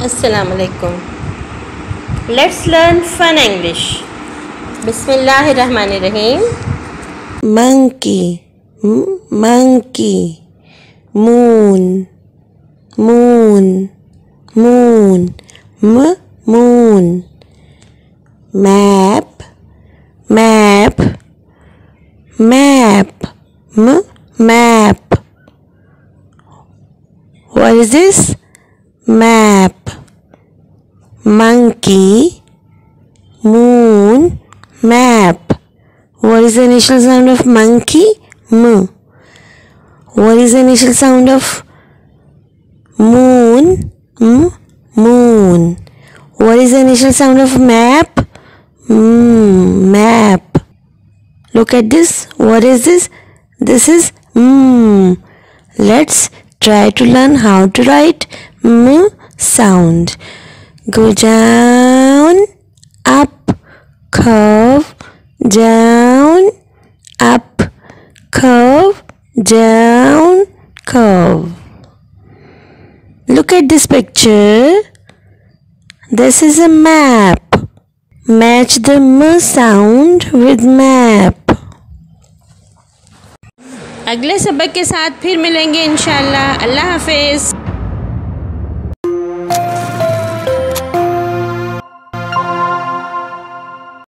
Assalamualaikum. Let's learn fun English. Bismillahirrahmanirrahim. Monkey, monkey. Moon, moon, moon. Moon. Map, map, map. Map. What is this? Map. Monkey, moon, map. What is the initial sound of monkey? M. What is the initial sound of moon? Moon. What is the initial sound of map? Map. Look at this. What is this? This is Let's try to learn how to write sound. Go down, up, curve, down, up, curve, down, curve. Look at this picture. This is a map. Match the m sound with map. अगले सबक के साथ फिर मिलेंगे इंशाल्लाह। अल्लाह हाफिज़।